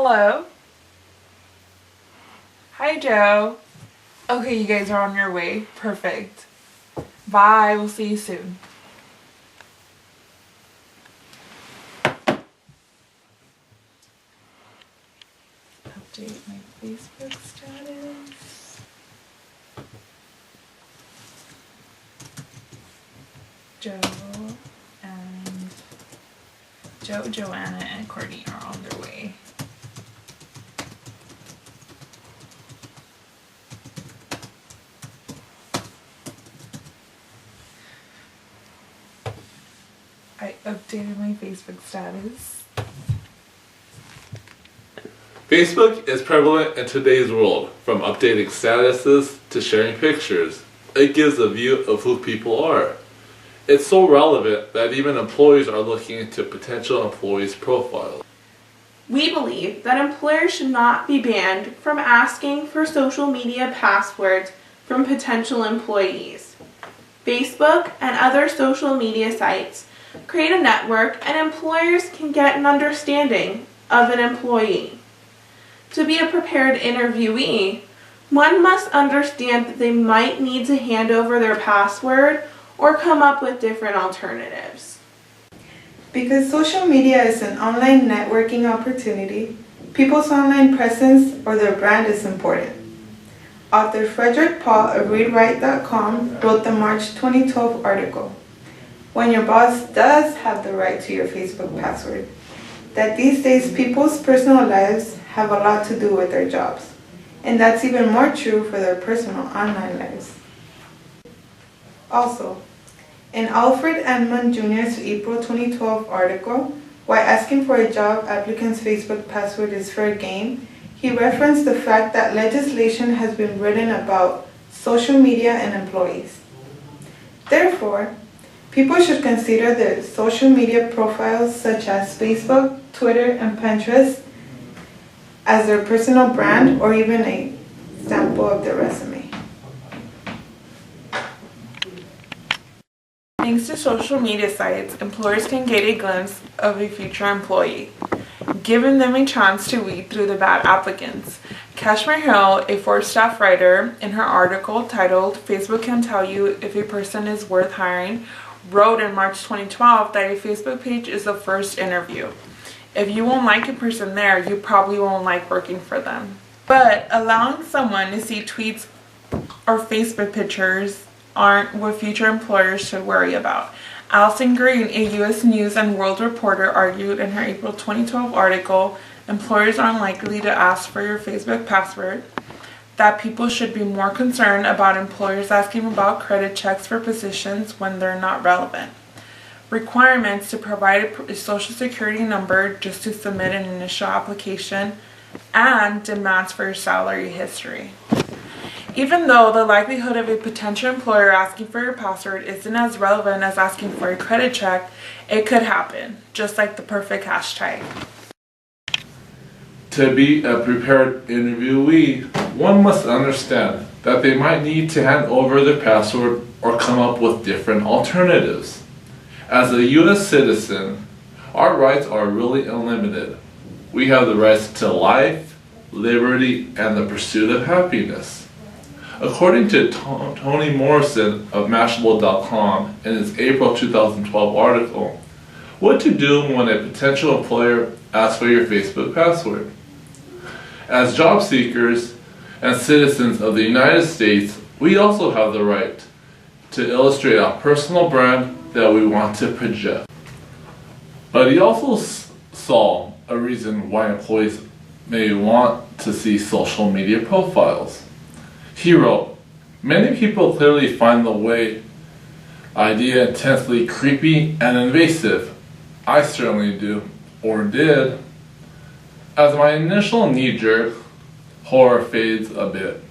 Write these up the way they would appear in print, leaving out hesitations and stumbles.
Hello? Hi, Joe. Okay, you guys are on your way. Perfect. Bye. We'll see you soon. Update my Facebook status. Joe, Joanna, and Courtney are on their way. I updated my Facebook status. Facebook is prevalent in today's world, from updating statuses to sharing pictures. It gives a view of who people are. It's so relevant that even employers are looking into potential employees' profiles. We believe that employers should not be banned from asking for social media passwords from potential employees. Facebook and other social media sites create a network, and employers can get an understanding of an employee. To be a prepared interviewee, one must understand that they might need to hand over their password or come up with different alternatives. Because social media is an online networking opportunity, people's online presence or their brand is important. Author Frederick Paul of ReadWrite.com wrote the March 2012 article, "When Your Boss Does Have the Right to Your Facebook Password," that these days people's personal lives have a lot to do with their jobs, and that's even more true for their personal online lives. Also, in Alfred Edmond Jr.'s April 2012 article, "Why Asking for a Job Applicant's Facebook Password is Fair Game," he referenced the fact that legislation has been written about social media and employees. Therefore, people should consider their social media profiles such as Facebook, Twitter, and Pinterest as their personal brand or even a sample of their resume. Thanks to social media sites, employers can get a glimpse of a future employee, giving them a chance to weed through the bad applicants. Kashmir Hill, a Forbes staff writer, in her article titled "Facebook Can Tell You If a Person is Worth Hiring," wrote in March 2012 that a Facebook page is the first interview. If you won't like a person there, you probably won't like working for them. But allowing someone to see tweets or Facebook pictures aren't what future employers should worry about. Alison Green, a U.S. News and World reporter, argued in her April 2012 article, "Employers aren't likely to ask for your Facebook password," that people should be more concerned about employers asking about credit checks for positions when they're not relevant. Requirements to provide a social security number just to submit an initial application, and demands for your salary history. Even though the likelihood of a potential employer asking for your password isn't as relevant as asking for a credit check, it could happen, just like the perfect hashtag. To be a prepared interviewee, one must understand that they might need to hand over their password or come up with different alternatives. As a U.S. citizen, our rights are really unlimited. We have the rights to life, liberty, and the pursuit of happiness. According to Toni Morrison of Mashable.com in his April 2012 article, "What to do when a potential employer asks for your Facebook password?" As job seekers and citizens of the United States, we also have the right to illustrate our personal brand that we want to project. But he also saw a reason why employees may want to see social media profiles. He wrote, "Many people clearly find the idea intensely creepy and invasive. I certainly do, or did. As my initial knee-jerk horror fades a bit,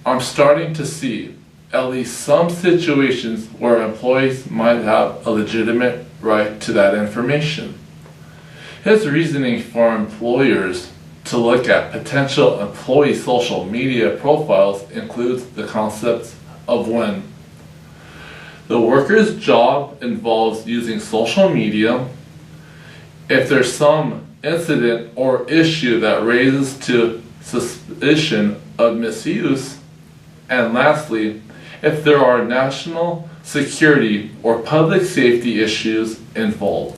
I'm starting to see at least some situations where employees might have a legitimate right to that information." His reasoning for employers to look at potential employee social media profiles includes the concepts of when the worker's job involves using social media, if there's some incident or issue that raises to suspicion of misuse. And lastly, if there are national security or public safety issues involved.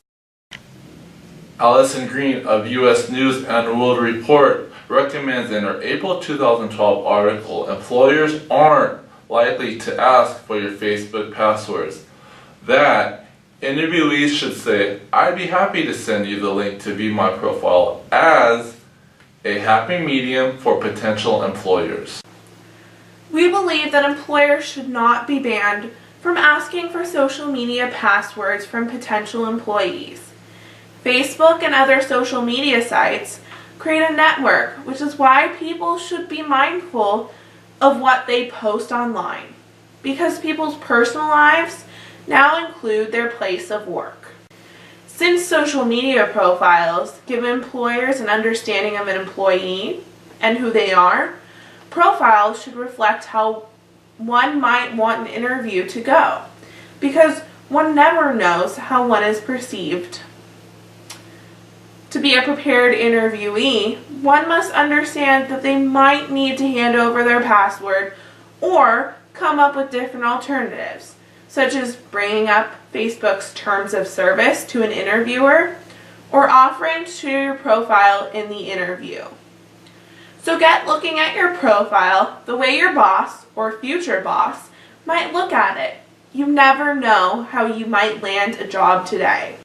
Allison Green of U.S. News and World Report recommends in her April 2012 article, employers aren't likely to ask for your Facebook passwords. That interviewees should say, I'd be happy to send you the link to view my profile, as a happy medium for potential employers. We believe that employers should not be banned from asking for social media passwords from potential employees. Facebook and other social media sites create a network, which is why people should be mindful of what they post online, because people's personal lives now include their place of work. Since social media profiles give employers an understanding of an employee and who they are, profiles should reflect how one might want an interview to go, because one never knows how one is perceived. To be a prepared interviewee, one must understand that they might need to hand over their password or come up with different alternatives, such as bringing up Facebook's terms of service to an interviewer or offering to share your profile in the interview. So get looking at your profile the way your boss or future boss might look at it. You never know how you might land a job today.